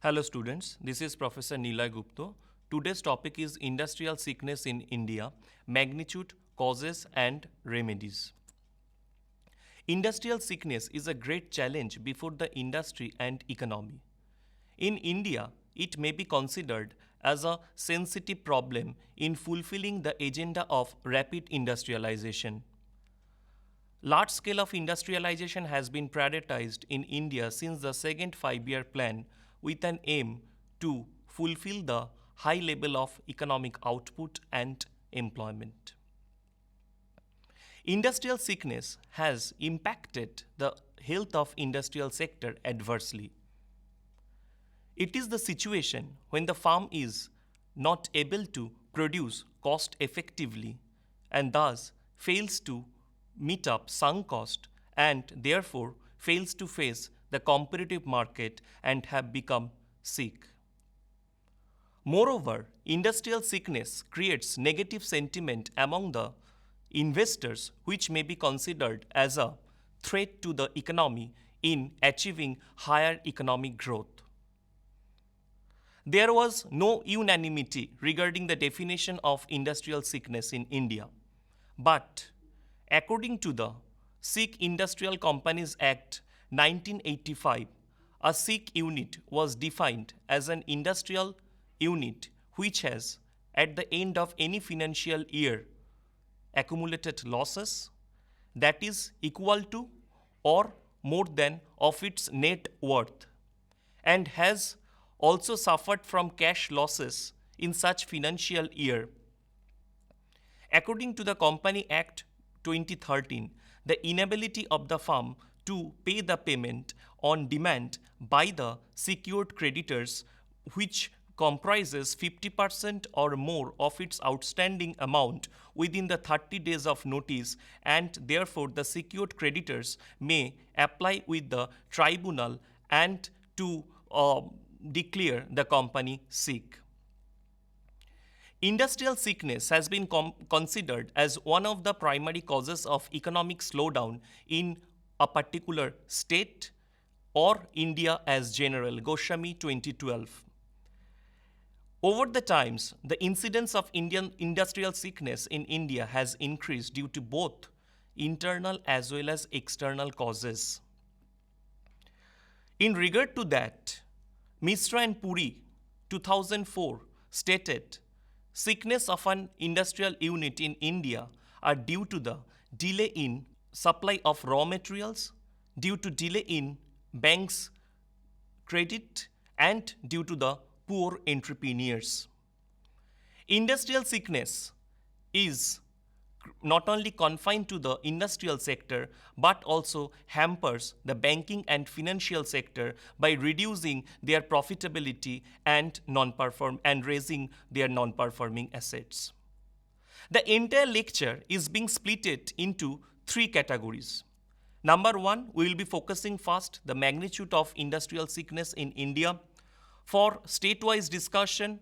Hello students, this is Professor Nilay Gupta. Today's topic is industrial sickness in India, magnitude, causes and remedies. Industrial sickness is a great challenge before the industry and economy. In India, it may be considered as a sensitive problem in fulfilling the agenda of rapid industrialization. Large scale of industrialization has been prioritized in India since the second five-year plan with an aim to fulfill the high level of economic output and employment. Industrial sickness has impacted the health of industrial sector adversely. It is the situation when the farm is not able to produce cost effectively and thus fails to meet up sunk cost and therefore fails to face the competitive market and have become sick. Moreover, industrial sickness creates negative sentiment among the investors, which may be considered as a threat to the economy in achieving higher economic growth. There was no unanimity regarding the definition of industrial sickness in India, but according to the Sick Industrial Companies Act 1985, a sick unit was defined as an industrial unit which has, at the end of any financial year, accumulated losses that is equal to or more than of its net worth and has also suffered from cash losses in such financial year. According to the Company Act 2013, the inability of the firm to pay the payment on demand by the secured creditors, which comprises 50% or more of its outstanding amount within the 30 days of notice, and therefore the secured creditors may apply with the tribunal and to declare the company sick. Industrial sickness has been considered as one of the primary causes of economic slowdown in a particular state or India as general, Goswami 2012. Over the times, the incidence of Indian industrial sickness in India has increased due to both internal as well as external causes. In regard to that, Mishra and Puri 2004 stated, sickness of an industrial unit in India are due to the delay in supply of raw materials, due to delay in banks' credit, and due to the poor entrepreneurs. Industrial sickness is not only confined to the industrial sector but also hampers the banking and financial sector by reducing their profitability and raising their non-performing assets. The entire lecture is being splitted into three categories. Number one, we will be focusing first the magnitude of industrial sickness in India. For state-wise discussion,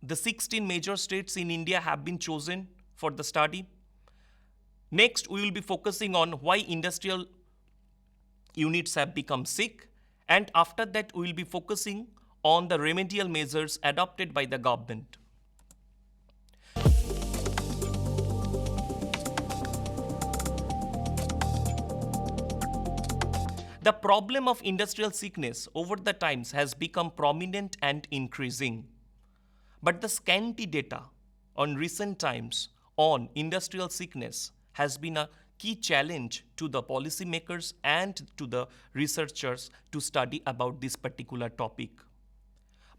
the 16 major states in India have been chosen for the study. Next, we will be focusing on why industrial units have become sick, and after that, we will be focusing on the remedial measures adopted by the government. The problem of industrial sickness over the times has become prominent and increasing. But the scanty data on recent times on industrial sickness has been a key challenge to the policymakers and to the researchers to study about this particular topic.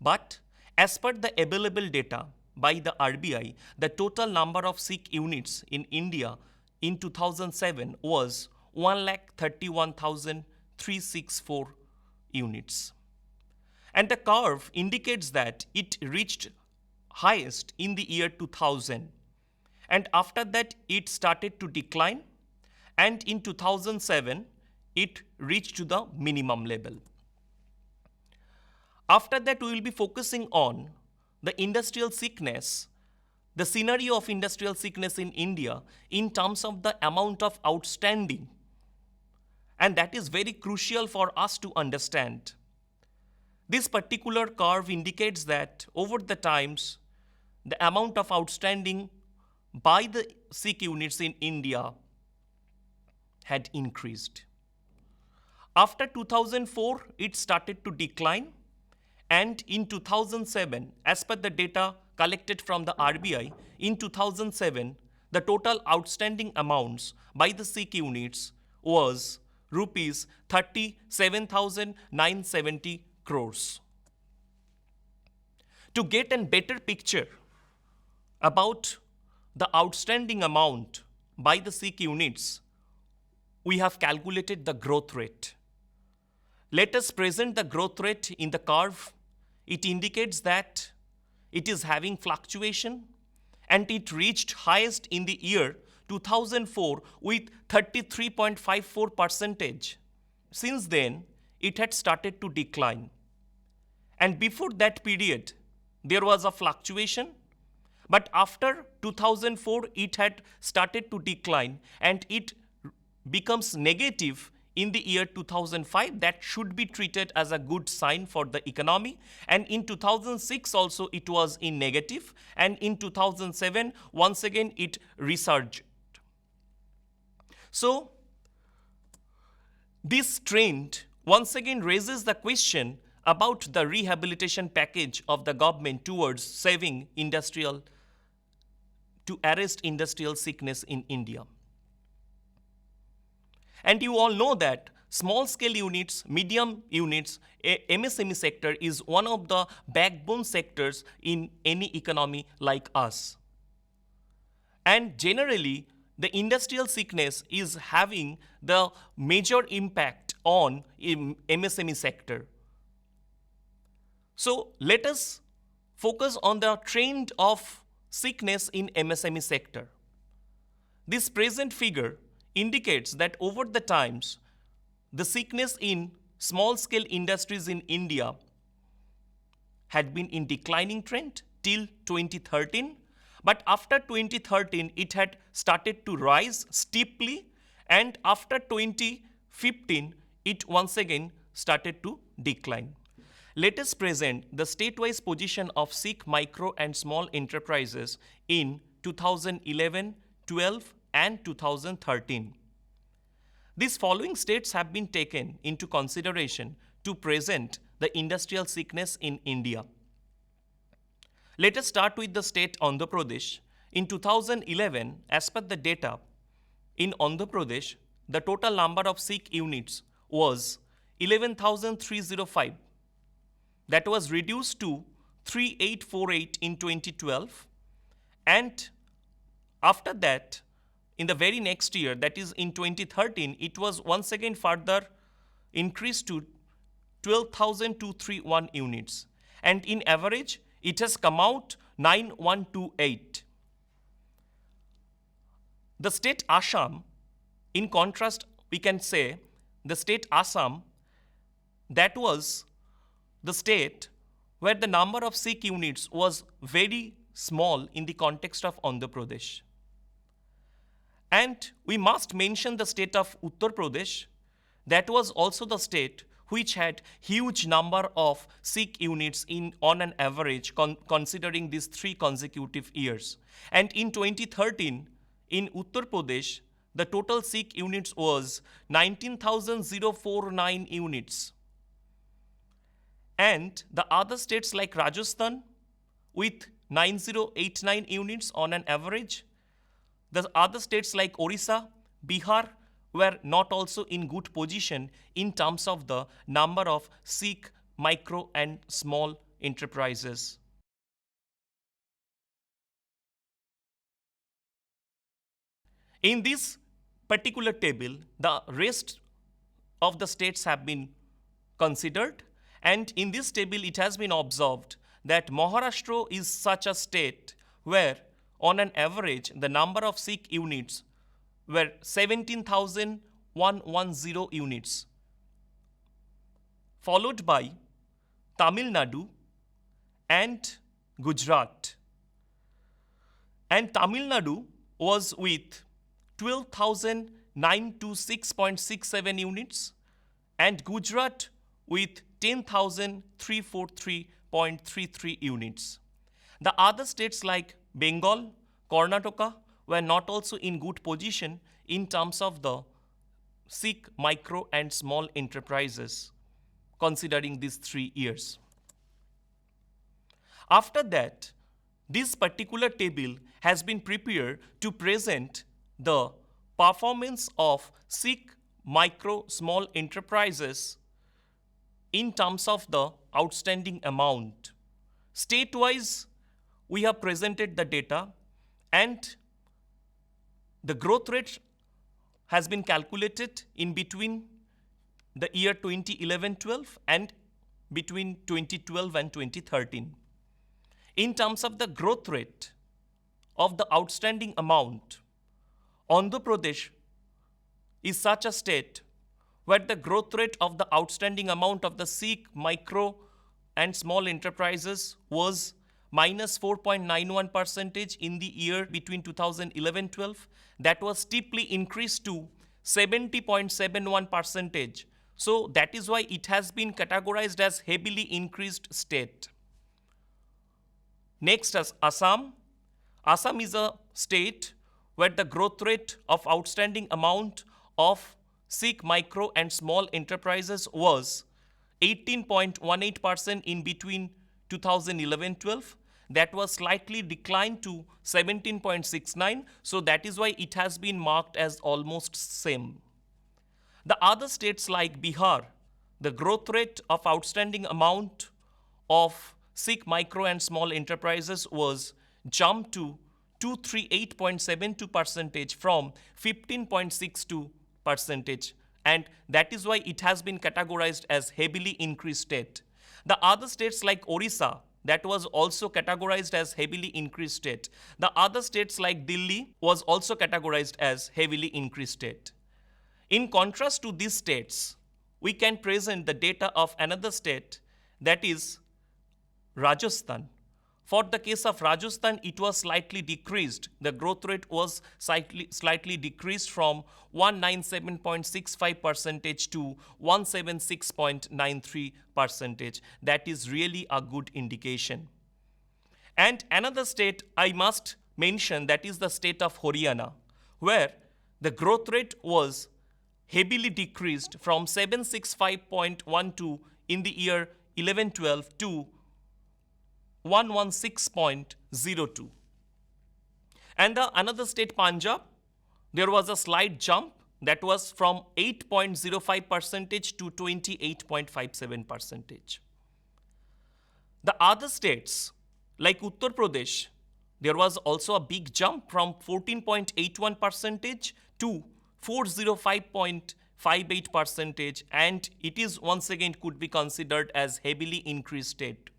But as per the available data by the RBI, the total number of sick units in India in 2007 was 1,31,364 units. And the curve indicates that it reached highest in the year 2000. And after that, it started to decline. And in 2007, it reached to the minimum level. After that, we will be focusing on the industrial sickness, the scenario of industrial sickness in India in terms of the amount of outstanding. And that is very crucial for us to understand. This particular curve indicates that over the times, the amount of outstanding by the Sikh units in India had increased. After 2004, it started to decline, and in 2007, as per the data collected from the RBI, in 2007, the total outstanding amounts by the Sikh units was rupees 37,970 crores. To get a better picture about the outstanding amount by the Sikh units, we have calculated the growth rate. Let us present the growth rate in the curve. It indicates that it is having fluctuation, and it reached highest in the year 2004 with 33.54%. Since then, it had started to decline. And before that period, there was a fluctuation, but after 2004, it had started to decline, and it becomes negative in the year 2005. That should be treated as a good sign for the economy. And in 2006 also it was in negative, and in 2007 once again it resurged. So this trend once again raises the question about the rehabilitation package of the government towards saving to arrest industrial sickness in India. And you all know that small scale units, medium units, MSME sector is one of the backbone sectors in any economy like us. And generally, the industrial sickness is having the major impact on MSME sector. So let us focus on the trend of sickness in MSME sector. This present figure indicates that over the times, the sickness in small-scale industries in India had been in declining trend till 2013. But after 2013, it had started to rise steeply, and after 2015, it once again started to decline. Let us present the state-wise position of Sikh micro and small enterprises in 2011, 12, and 2013. These following states have been taken into consideration to present the industrial sickness in India. Let us start with the state Andhra Pradesh. In 2011, as per the data, in Andhra Pradesh, the total number of Sikh units was 11,305. That was reduced to 3,848 in 2012. And after that, in the very next year, that is in 2013, it was once again further increased to 12,231 units. And in average, it has come out 9,128. The state Assam, in contrast, we can say the state Assam, that was the state where the number of Sikh units was very small in the context of Andhra Pradesh. And we must mention the state of Uttar Pradesh. That was also the state which had huge number of Sikh units on an average considering these 3 consecutive years. And in 2013, in Uttar Pradesh, the total Sikh units was 19,049 units. And the other states like Rajasthan with 9,089 units on an average. The other states like Orissa, Bihar were not also in good position in terms of the number of Sikh micro and small enterprises. In this particular table, the rest of the states have been considered, and in this table it has been observed that Maharashtra is such a state where on an average the number of Sikh units were 17,110 units, followed by Tamil Nadu and Gujarat. And Tamil Nadu was with 12,926.67 units and Gujarat with 10,343.33 units. The other states like Bengal, Karnataka were not also in good position in terms of the SIC micro and small enterprises, considering these 3 years. After that, this particular table has been prepared to present the performance of SIC micro small enterprises in terms of the outstanding amount. State-wise, we have presented the data, and the growth rate has been calculated in between the year 2011-12 and between 2012 and 2013. In terms of the growth rate of the outstanding amount, Andhra Pradesh is such a state where the growth rate of the outstanding amount of the SIC micro and small enterprises was minus 4.91% in the year between 2011-12. That was steeply increased to 70.71%. So that is why it has been categorized as heavily increased state. Next is Assam. Assam is a state where the growth rate of outstanding amount of SIC micro and small enterprises was 18.18% in between 2011-12. That was slightly declined to 17.69. So that is why it has been marked as almost same. The other states like Bihar, the growth rate of outstanding amount of SIC micro and small enterprises was jumped to 238.72% from 15.62%, and that is why it has been categorized as heavily increased state. The other states like Orissa, that was also categorized as heavily increased state. The other states like Delhi was also categorized as heavily increased state. In contrast to these states, we can present the data of another state, that is Rajasthan. For the case of Rajasthan, it was slightly decreased. The growth rate was slightly decreased from 197.65% to 176.93%. That is really a good indication. And another state I must mention, that is the state of Haryana, where the growth rate was heavily decreased from 765.12 in the year 11-12 to 116.02. And another state, Punjab, there was a slight jump that was from 8.05% to 28.57%. The other states like Uttar Pradesh, there was also a big jump from 14.81% to 405.58%, and it is once again could be considered as heavily increased state.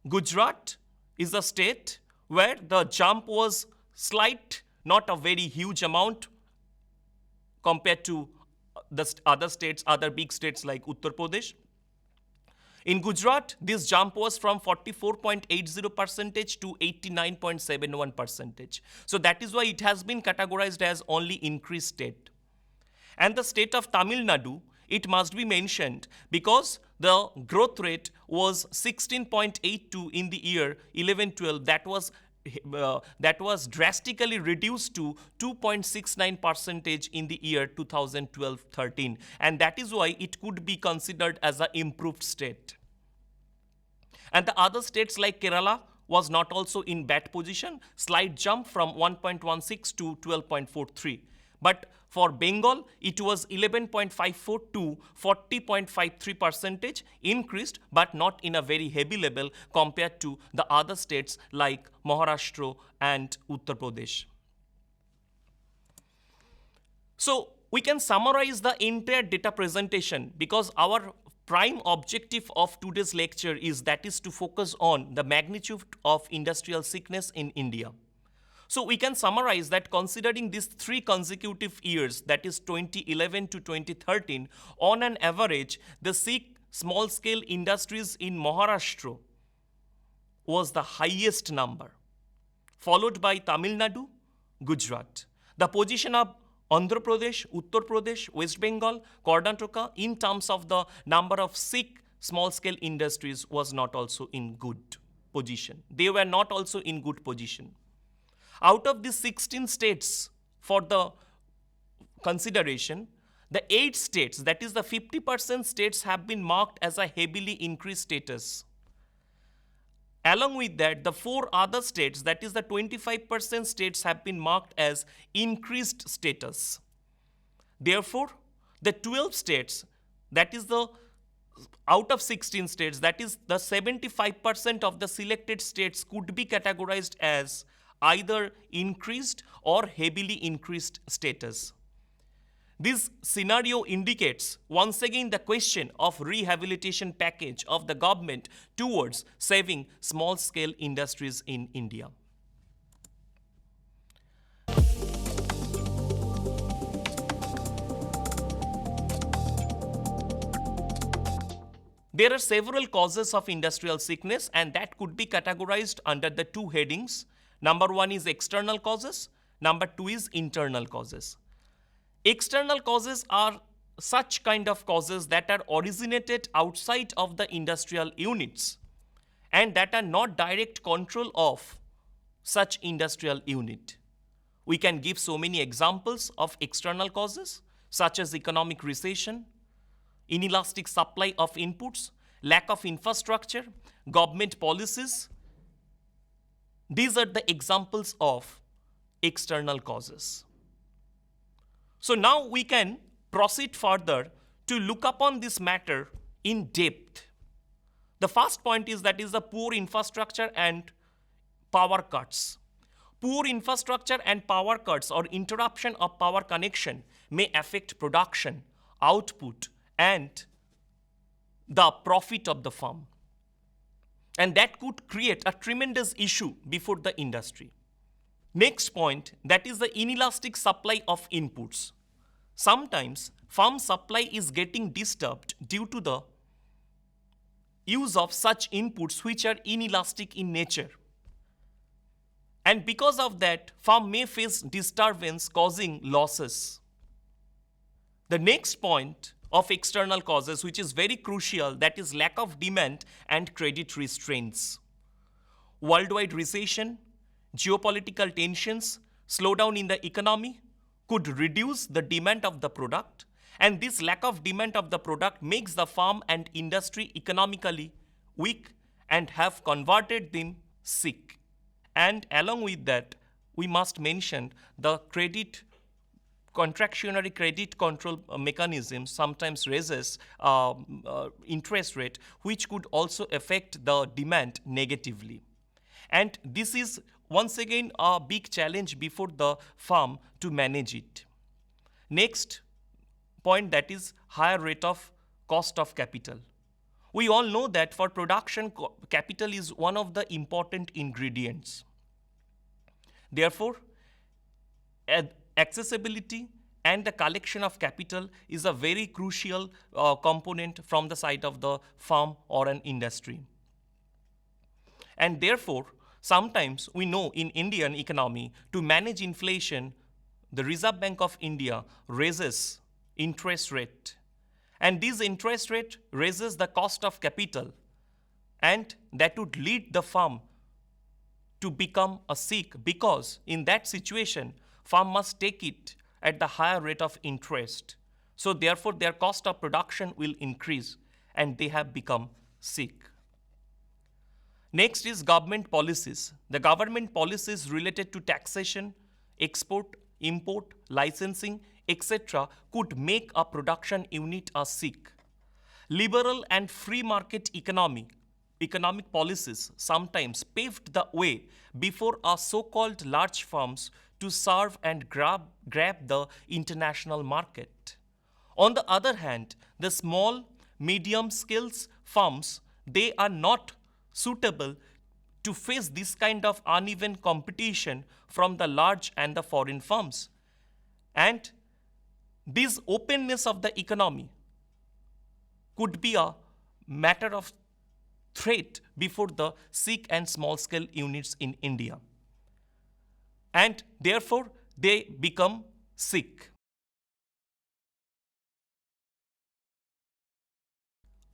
Gujarat is a state where the jump was slight, not a very huge amount compared to the other states, other big states like Uttar Pradesh. In Gujarat, this jump was from 44.80% to 89.71%. So that is why it has been categorized as only increased state. And the state of Tamil Nadu, it must be mentioned because the growth rate was 16.82 in the year 11-12. That was drastically reduced to 2.69% in the year 2012-13, and that is why it could be considered as an improved state. And the other states like Kerala was not also in bad position, slight jump from 1.16 to 12.43. But for Bengal, it was 11.54 to 40.53% increased, but not in a very heavy level compared to the other states like Maharashtra and Uttar Pradesh. So we can summarize the entire data presentation because our prime objective of today's lecture is to focus on the magnitude of industrial sickness in India. So we can summarize that considering these 3 consecutive years, that is 2011 to 2013, on an average, the SIC small-scale industries in Maharashtra was the highest number, followed by Tamil Nadu, Gujarat. The position of Andhra Pradesh, Uttar Pradesh, West Bengal, Karnataka, in terms of the number of Sikh small-scale industries, was not also in good position. They were not also in good position. Out of the 16 states for the consideration, the 8 states, that is the 50% states, have been marked as a heavily increased status. Along with that, the 4 other states, that is the 25% states, have been marked as increased status. Therefore, the 12 states, that is the out of 16 states, that is the 75% of the selected states, could be categorized as either increased or heavily increased status. This scenario indicates once again the question of rehabilitation package of the government towards saving small-scale industries in India. There are several causes of industrial sickness, and that could be categorized under the 2 headings. Number 1 is external causes, number 2 is internal causes. External causes are such kind of causes that are originated outside of the industrial units and that are not direct control of such industrial unit. We can give so many examples of external causes such as economic recession, inelastic supply of inputs, lack of infrastructure, government policies. These are the examples of external causes. So now we can proceed further to look upon this matter in depth. The first point is that is the poor infrastructure and power cuts. Poor infrastructure and power cuts or interruption of power connection may affect production, output, and the profit of the firm. And that could create a tremendous issue before the industry. Next point, that is the inelastic supply of inputs. Sometimes farm supply is getting disturbed due to the use of such inputs which are inelastic in nature. And because of that, farm may face disturbance causing losses. The next point of external causes, which is very crucial, that is lack of demand and credit restraints. Worldwide recession, geopolitical tensions, slowdown in the economy could reduce the demand of the product, and this lack of demand of the product makes the farm and industry economically weak and have converted them sick. And along with that, we must mention the contractionary credit control mechanism sometimes raises interest rate, which could also affect the demand negatively. And this is once again a big challenge before the farm to manage it. Next point, that is higher rate of cost of capital. We all know that for production, capital is one of the important ingredients. Therefore, accessibility and the collection of capital is a very crucial component from the side of the farm or an industry. And therefore, sometimes we know in Indian economy, to manage inflation, the Reserve Bank of India raises interest rate. And this interest rate raises the cost of capital, and that would lead the farm to become a sick, because in that situation, farm must take it at the higher rate of interest. So therefore, their cost of production will increase and they have become sick. Next is government policies. The government policies related to taxation, export, import, licensing, etc. could make a production unit a sick. Liberal and free market economic policies sometimes paved the way before a so-called large firms to serve and grab the international market. On the other hand, the small, medium-scale firms, they are not suitable to face this kind of uneven competition from the large and the foreign firms. And this openness of the economy could be a matter of threat before the sick and small scale units in India. And therefore, they become sick.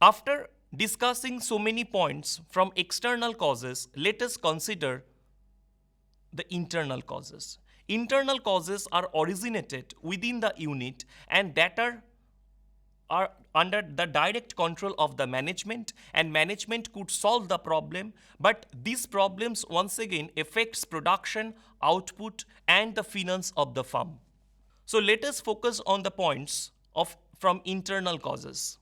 After discussing so many points from external causes, let us consider the internal causes. Internal causes are originated within the unit and that are under the direct control of the management, and management could solve the problem, but these problems once again affects production, output and the finance of the firm. So let us focus on the points of from internal causes.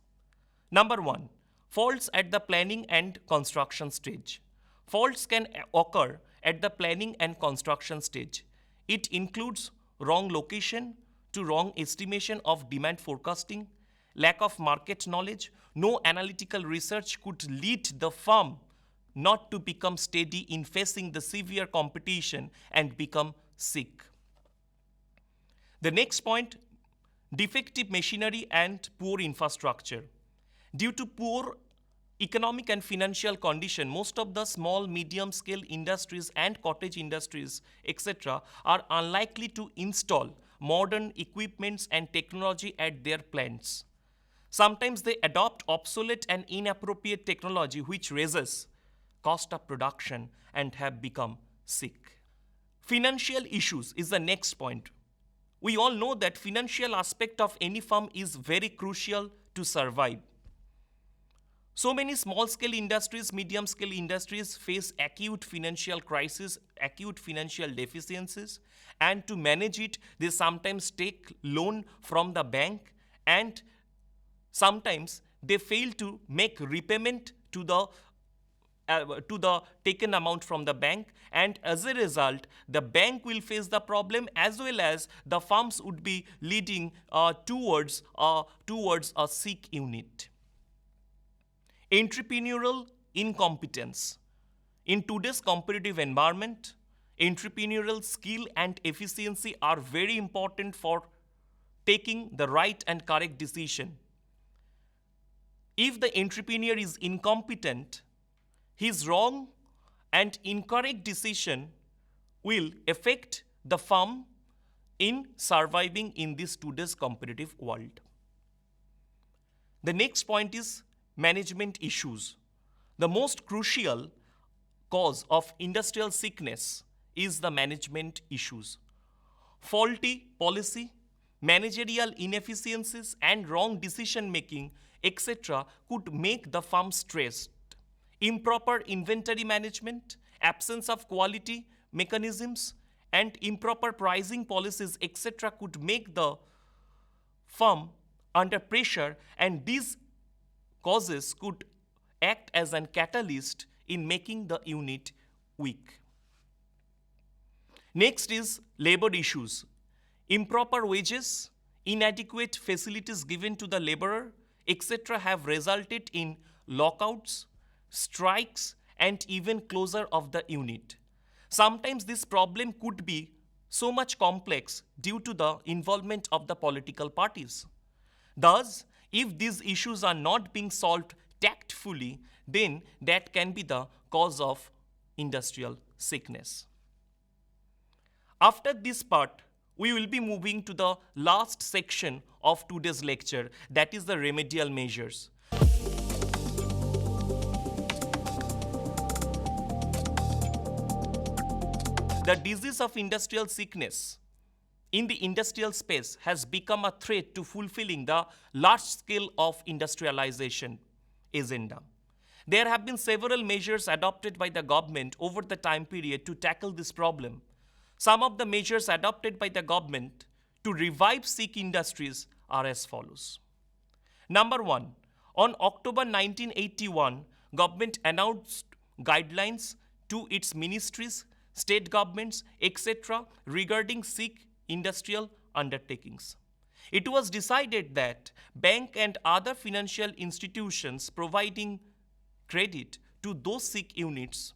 Number 1, faults at the planning and construction stage. Faults can occur at the planning and construction stage. It includes wrong location to wrong estimation of demand forecasting, lack of market knowledge, no analytical research could lead the firm not to become steady in facing the severe competition and become sick. The next point, defective machinery and poor infrastructure. Due to poor economic and financial condition, most of the small, medium scale industries and cottage industries, etc., are unlikely to install modern equipments and technology at their plants. Sometimes they adopt obsolete and inappropriate technology which raises cost of production and have become sick. Financial issues is the next point. We all know that financial aspect of any firm is very crucial to survive. So many small-scale industries, medium-scale industries face acute financial crisis, acute financial deficiencies, and to manage it, they sometimes take loan from the bank, and sometimes they fail to make repayment to the taken amount from the bank, and as a result, the bank will face the problem as well as the firms would be leading towards a sick unit. Entrepreneurial incompetence. In today's competitive environment, entrepreneurial skill and efficiency are very important for taking the right and correct decision. If the entrepreneur is incompetent, his wrong and incorrect decision will affect the firm in surviving in this today's competitive world. The next point is management issues. The most crucial cause of industrial sickness is the management issues. Faulty policy, managerial inefficiencies, and wrong decision making, etc., could make the firm stressed. Improper inventory management, absence of quality mechanisms, and improper pricing policies, etc., could make the firm under pressure, and these causes could act as a catalyst in making the unit weak. Next is labor issues. Improper wages, inadequate facilities given to the laborer, etc., have resulted in lockouts, strikes, and even closure of the unit. Sometimes this problem could be so much complex due to the involvement of the political parties. Thus, if these issues are not being solved tactfully, then that can be the cause of industrial sickness. After this part, we will be moving to the last section of today's lecture, that is the remedial measures. The disease of industrial sickness in the industrial space has become a threat to fulfilling the large scale of industrialization agenda. There have been several measures adopted by the government over the time period to tackle this problem. Some of the measures adopted by the government to revive sick industries are as follows. Number 1, on October 1981, government announced guidelines to its ministries, state governments, etc. regarding sick industrial undertakings. It was decided that bank and other financial institutions providing credit to those sick units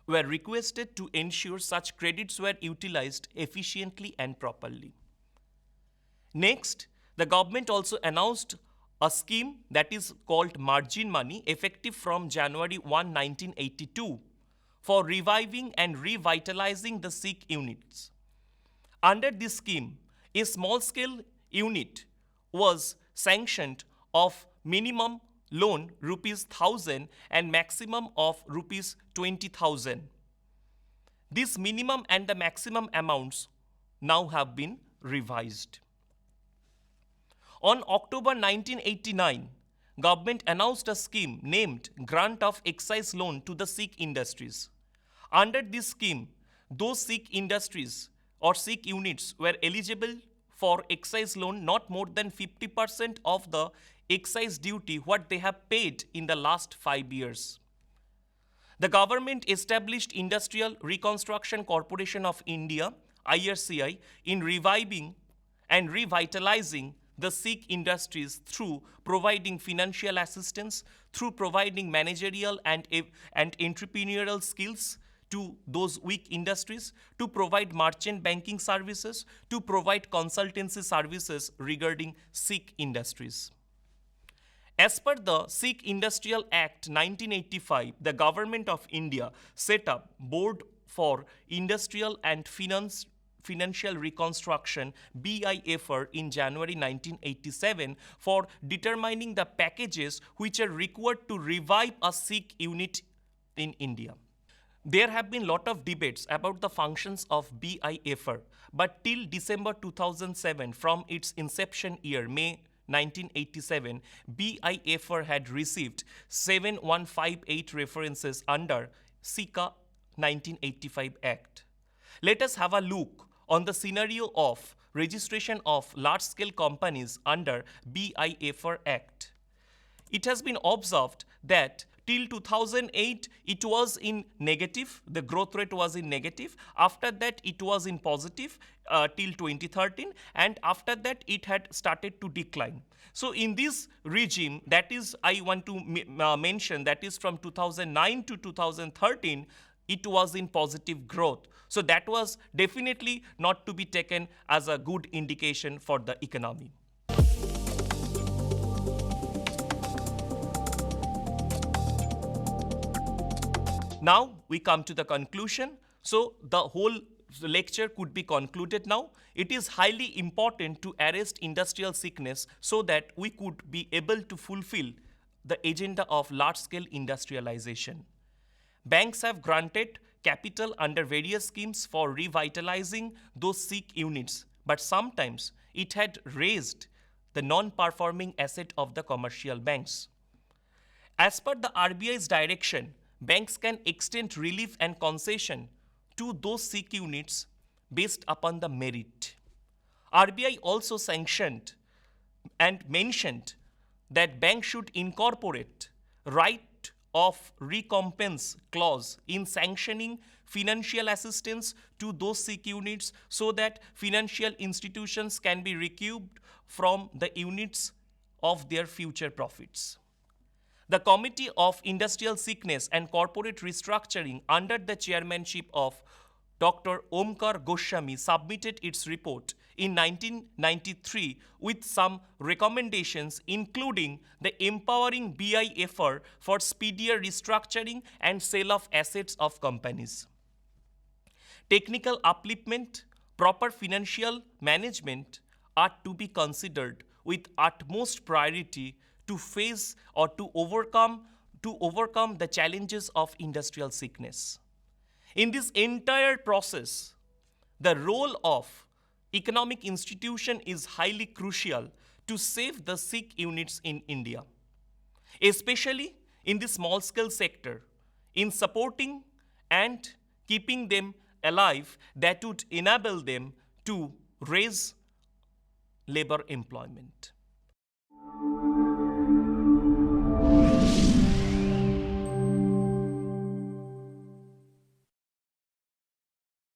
were requested to ensure such credits were utilized efficiently and properly. Next, the government also announced a scheme that is called margin money, effective from January 1, 1982, for reviving and revitalizing the sick units. Under this scheme, a small-scale unit was sanctioned of minimum loan rupees 1000 and maximum of rupees 20,000. These minimum and the maximum amounts now have been revised. On October 1989, government announced a scheme named Grant of Excise Loan to the Sikh industries. Under this scheme, those Sikh industries or Sikh units were eligible for excise loan not more than 50% of the excise duty what they have paid in the last 5 years. The government established Industrial Reconstruction Corporation of India, IRCI, in reviving and revitalizing the Sikh industries through providing financial assistance, through providing managerial and entrepreneurial skills to those weak industries, to provide merchant banking services, to provide consultancy services regarding Sikh industries. As per the Sikh Industrial Act 1985, the Government of India set up Board for Industrial and Financial Reconstruction BIFR in January 1987 for determining the packages which are required to revive a Sikh unit in India. There have been a lot of debates about the functions of BIFR, but till December 2007, from its inception year, May 1987, BIFR had received 7158 references under SICA 1985 Act. Let us have a look on the scenario of registration of large-scale companies under BIFR Act. It has been observed that till 2008, it was in negative, the growth rate was in negative. After that, it was in positive till 2013, and after that, it had started to decline. So in this regime, that is, I want to mention, that is from 2009 to 2013, it was in positive growth. So that was definitely not to be taken as a good indication for the economy. Now we come to the conclusion. So the whole lecture could be concluded now. It is highly important to arrest industrial sickness so that we could be able to fulfill the agenda of large-scale industrialization. Banks have granted capital under various schemes for revitalizing those Sikh units, but sometimes it had raised the non-performing asset of the commercial banks. As per the RBI's direction, banks can extend relief and concession to those Sikh units based upon the merit. RBI also sanctioned and mentioned that banks should incorporate right of recompense clause in sanctioning financial assistance to those Sikh units so that financial institutions can be recouped from the units of their future profits. The Committee of Industrial Sickness and Corporate Restructuring under the chairmanship of Dr. Omkar Goswami submitted its report in 1993 with some recommendations including the empowering BIFR for speedier restructuring and sale of assets of companies. Technical upliftment, proper financial management are to be considered with utmost priority to face or to overcome the challenges of industrial sickness. In this entire process, the role of economic institution is highly crucial to save the Sikh units in India, especially in the small-scale sector, in supporting and keeping them alive that would enable them to raise labor employment.